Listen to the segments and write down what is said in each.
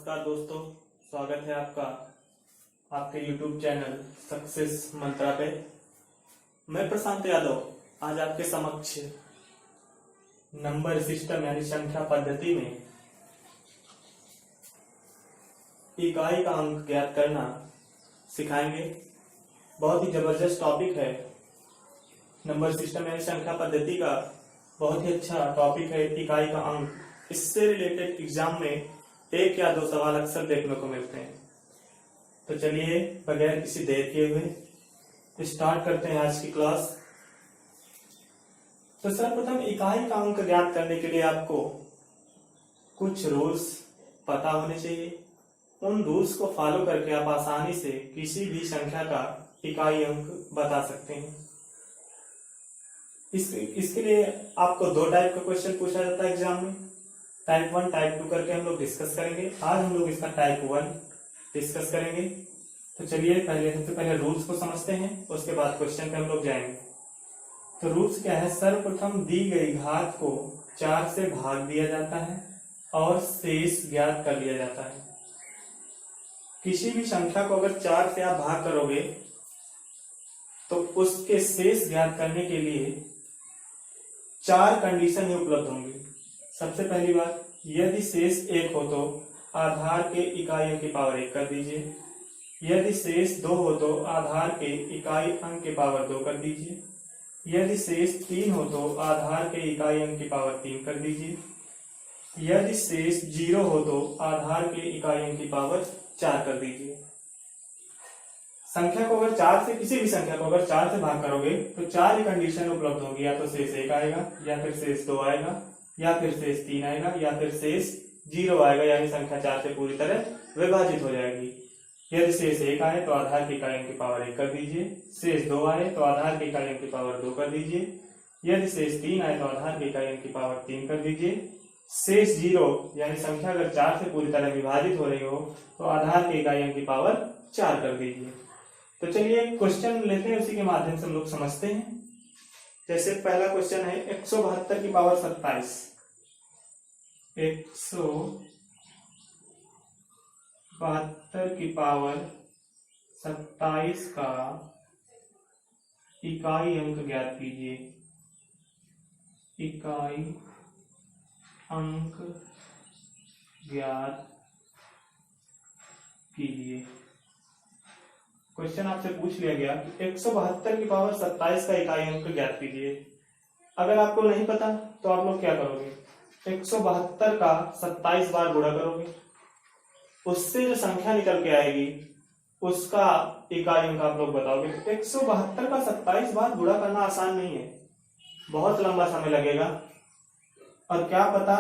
नमस्कार दोस्तों, स्वागत है आपका आपके YouTube चैनल सक्सेस मंत्रा पे। मैं प्रशांत यादव आज आपके समक्ष नंबर सिस्टम यानी संख्या पद्धति में इकाई का अंक ज्ञात करना सिखाएंगे। बहुत ही जबरदस्त टॉपिक है। नंबर सिस्टम यानी संख्या पद्धति का बहुत ही अच्छा टॉपिक है। इकाई का अंक, इससे रिलेटेड एग्जाम में एक या दो सवाल अक्सर देखने को मिलते हैं। तो चलिए बगैर किसी देर किए हुए स्टार्ट करते हैं आज की क्लास। तो सर्वप्रथम इकाई का अंक ज्ञात करने के लिए आपको कुछ रूल्स पता होने चाहिए। उन रूल्स को फॉलो करके आप आसानी से किसी भी संख्या का इकाई अंक बता सकते हैं। इसके लिए आपको दो टाइप का क्वेश्चन पूछा जाता है एग्जाम में, टाइप 1 टाइप 2 करके हम लोग डिस्कस करेंगे। आज हम लोग इसका टाइप 1 डिस्कस करेंगे। तो चलिए सबसे पहले रूल्स को समझते हैं, उसके बाद क्वेश्चन पे हम लोग जाएंगे। तो रूल्स क्या है? सर्वप्रथम दी गई घात को 4 से भाग दिया जाता है और शेष ज्ञात कर लिया जाता है। किसी भी संख्या को अगर 4 से आप भाग करोगे तो उसके शेष ज्ञात करने के लिए 4 कंडीशन ही उपलब्ध होंगी। सबसे पहली बात, यदि शेष 1 हो तो आधार के इकाई अंक की पावर 1 कर दीजिए। यदि शेष 2 हो तो आधार के इकाई अंक की पावर 2 कर दीजिए। यदि शेष 3 हो तो आधार के इकाई अंक की पावर 3 कर दीजिए। यदि शेष 0 हो तो आधार के इकाई अंक की पावर 4 कर दीजिए। संख्या को अगर 4 से, किसी भी संख्या को अगर 4 से भाग करोगे तो 4 ही कंडीशन उपलब्ध होंगी। या तो शेष 1 आएगा, या फिर शेष 2 आएगा, या फिर शेष 3 आएगा, या फिर शेष 0 आएगा, यानी संख्या 4 से पूरी तरह विभाजित हो जाएगी। यदि शेष 1 आए तो आधार की इकाई अंक की पावर 1 कर दीजिए। शेष 2 आए तो आधार की इकाई अंक की पावर 2 कर दीजिए। यदि शेष 3 आए तो आधार की इकाई अंक की पावर 3 कर दीजिए। शेष 0 यानी संख्या अगर 4 से पूरी तरह विभाजित हो रही हो तो आधार की इकाई अंक की पावर 4 कर दीजिए। तो चलिए क्वेश्चन लेते हैं, उसी के माध्यम से हम लोग समझते हैं। जैसे पहला क्वेश्चन है 172 की पावर 27। 172 की पावर 27 का इकाई अंक ज्ञात कीजिए। इकाई अंक ज्ञात कीजिए। क्वेश्चन आपसे पूछ लिया गया कि 172 की पावर 27 का इकाई अंक ज्ञात कीजिए। अगर आपको नहीं पता तो आप लोग क्या करोगे? 172 का 27 बार गुणा करोगे, उससे जो संख्या निकल के आएगी उसका इकाई अंक आप लोग बताओगे। 172 का 27 बार गुणा करना आसान नहीं है, बहुत लंबा समय लगेगा, और क्या पता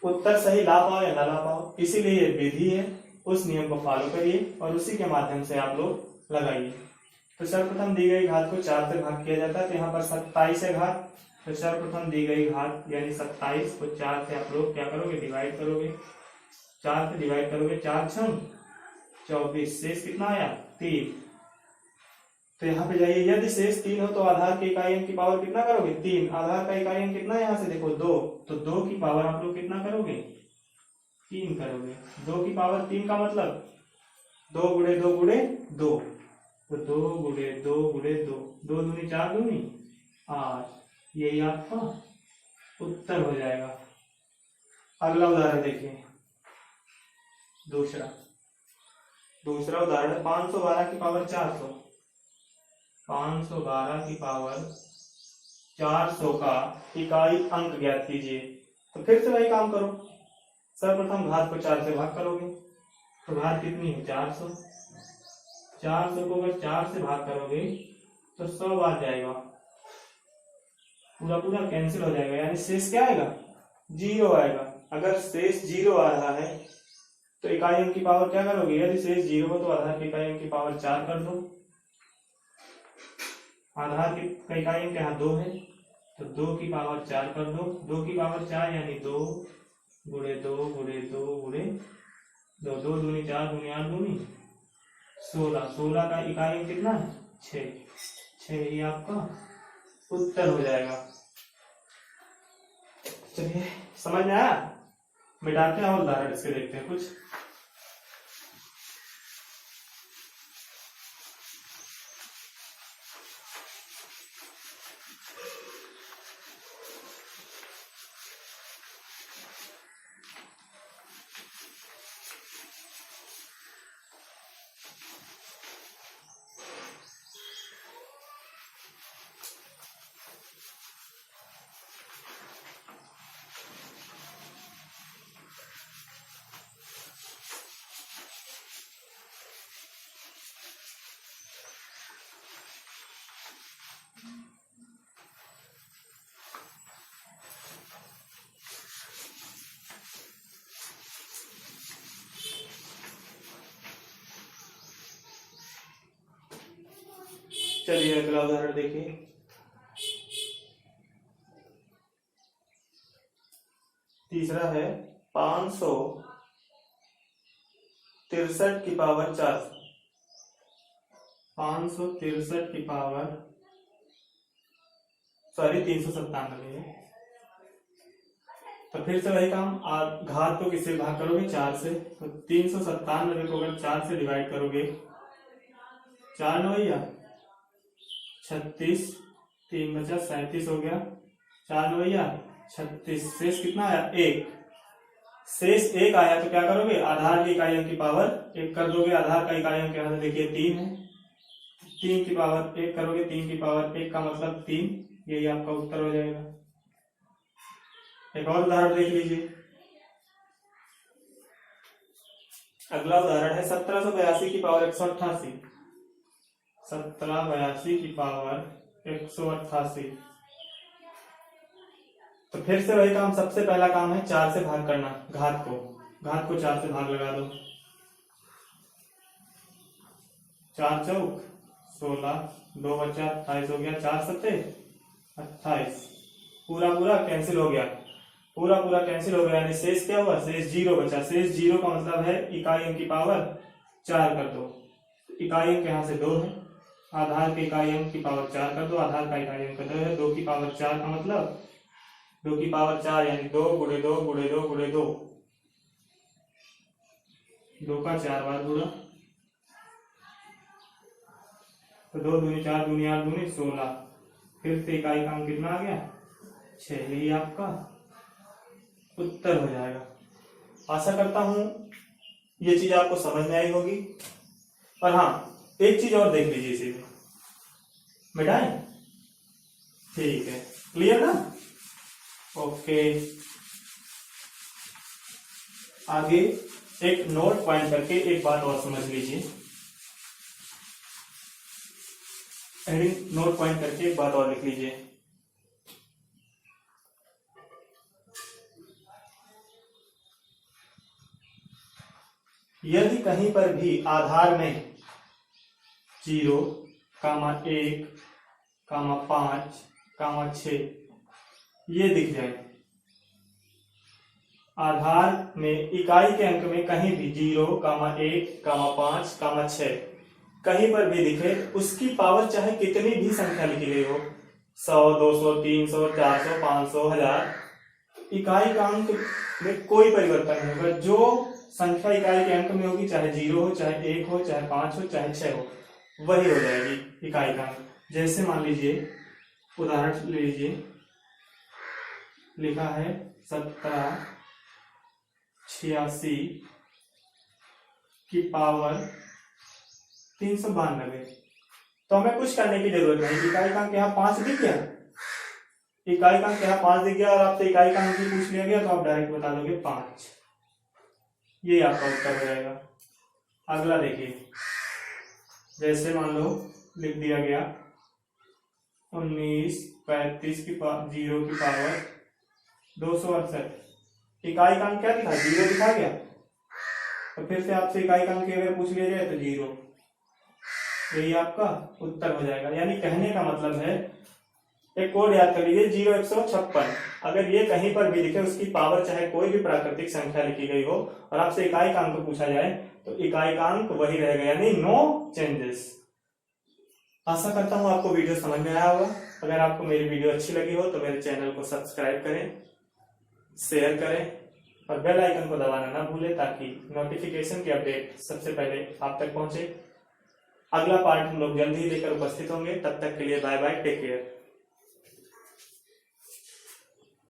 उत्तर सही ला पाओ या ना ला पाओ। इसीलिए ये विधि है, उस नियम को फॉलो करिए और उसी के माध्यम से आप लोग लगाइए। तो सर्वप्रथम दी गई घात को 4 से भाग किया जाता है, तो यहाँ पर 27 है घात। तो सर्वप्रथम दी गई घात यानी 27 को 4 से आप लोग क्या करोगे? डिवाइड करोगे। 4 से डिवाइड करोगे, 4 छंग 24, शेष कितना आया? 3। तो यहाँ पे जाइए, यदि शेष 3 हो तो आधार के इकाई अंक की पावर कितना करोगे? 3। आधार का इकाई अंक कितना है? यहाँ से देखो 2, तो 2 की पावर आप लोग कितना करोगे? 3 करोगे। 2 की पावर 3 का मतलब 2 गुणे 2 गुणे 2, तो 2 गुणे 2 गुणे 2, 2 दूनी 4 दूनी 8, यही आपका उत्तर हो जाएगा। अगला उदाहरण देखिए, दूसरा उदाहरण है 512 की पावर 400। 512 की पावर 400 का इकाई अंक ज्ञात कीजिए। तो फिर से वही काम करो, सर्वप्रथम घात को 4 से भाग करोगे, तो घात कितनी है? 400। 400 को अगर 4 से भाग करोगे तो 100 बार जाएगा, पूरा कैंसिल हो जाएगा, यानी शेष क्या आएगा? 0 आएगा। अगर शेष 0 आ रहा है तो इकाई अंक की पावर क्या करोगे? यदि शेष 0 हो तो आधार की इकाई अंक की पावर 4 कर दो। आधार की इकाई अंक यहाँ 2 है, तो 2 की पावर 4 कर दो। 2 की पावर 4 यानी 2 गुणे 2 गुणे 2 गुणे 2, 2 दूनी 4 दूनी 8 दूनी 16। 16 का इकाई अंक कितना है? 6। ही आपका उत्तर हो जाएगा। चलिए समझ में आया? मिटाते हैं और उदाहरण इसके देखते हैं कुछ। चलिए अगला उदाहरण देखिए। तीसरा है 563 की पावर 400। 563 की पावर 397 है। तो फिर से वही काम, आप घात को किससे भाग करोगे? 4 से। तो 397 को अगर 4 से डिवाइड करोगे, 4 9 या 36, 3 बचा 37 हो गया, 4 9 या 36, शेष कितना आया? 1। शेष 1 आया तो क्या करोगे? आधार की इकाइयों की पावर 1 कर दोगे। आधार का इकाइयों के यहाँ से देखिए 3 है, 3 की पावर 1 करोगे, 3 की पावर 1 का मतलब 3, यही आपका उत्तर हो जाएगा। एक और उदाहरण देख लीजिए। अगला उदाहरण है 1782 की पावर 188। 1782 की पावर 188। तो फिर से वही काम, सबसे पहला काम है 4 से भाग करना घात को। घात को 4 से भाग लगा दो, 4 चौक 16, 2 बचा 28 हो गया, 4 सत्ते 28। पूरा पूरा कैंसिल हो गया, पूरा पूरा कैंसिल हो गया, यानी शेष क्या हुआ? शेष 0 बचा। शेष 0 का मतलब है इकाइयों की पावर 4 कर दो। इकाइयों के यहाँ से 2 है, आधार के इकाइयों की पावर 4 कर दो। आधार का इकाइयों का 2 है, 2 की पावर 4 का मतलब 2 की पावर 4 यानी 2 गुणे 2 गुणे 2 गुणे 2, 2 का 4 बार गुणा, तो 2 दूनी 4 दूनी 8 दूनी 16। फिर से इकाई का अंक कितना आ गया? 6। यही आपका उत्तर हो जाएगा। आशा करता हूं ये चीज आपको समझ में आई होगी। और हाँ, एक चीज और देख लीजिए इसी में, मिटाएं? ठीक है, क्लियर ना? ओके, आगे एक नोट पॉइंट करके एक बात और समझ लीजिए। हेडिंग नोट पॉइंट करके एक बात और लिख लीजिए। यदि कहीं पर भी आधार में 0, 1, 5, 6 ये दिख जाए, आधार में इकाई के अंक में कहीं भी 0, 1, 5, 6 कहीं पर भी दिखे, उसकी पावर चाहे कितनी भी संख्या लिखी गई हो, 100, 200, 300, 400, 500, 1000, इकाई का अंक में कोई परिवर्तन नहीं होगा। जो संख्या इकाई के अंक में होगी, चाहे 0 हो, चाहे 1 हो, चाहे 5 हो, चाहे 6 हो, वही हो जाएगी इकाई का अंक। जैसे मान लीजिए, उदाहरण ले लीजिए, लिखा है 1786 की पावर 392। तो हमें कुछ करने की जरूरत नहीं, इकाई का अंक यहाँ 5 दिख गया, इकाई का अंक यहाँ 5 दिख गया और आपसे इकाई का अंक पूछ लिया गया तो आप डायरेक्ट बता दोगे 5। ये आपका उत्तर हो जाएगा। अगला देखिए, जैसे मान लो लिख दिया गया 1935 की 0 की पावर 268। इकाई का अंक क्या दिखा? 0 दिखा गया। तो फिर से आपसे इकाई का अंक अगर पूछ लिया जाए तो 0, यही आपका उत्तर हो जाएगा। यानी कहने का मतलब है, एक कोड याद कर लीजिए, 0156। अगर ये कहीं पर भी दिखे, उसकी पावर चाहे कोई भी प्राकृतिक संख्या लिखी गई हो और आपसे इकाई का अंक पूछा जाए तो इकाई का अंक वही रहेगा, यानी नो चेंजेस। आशा करता हूं आपको वीडियो समझ में आया होगा। अगर आपको मेरी वीडियो अच्छी लगी हो तो मेरे चैनल को सब्सक्राइब करें, शेयर करें और बेल आइकन को दबाना ना भूलें, ताकि नोटिफिकेशन की अपडेट सबसे पहले आप तक पहुंचे। अगला पार्ट हम लोग जल्द ही लेकर उपस्थित होंगे। तब तक के लिए बाय बाय, टेक केयर।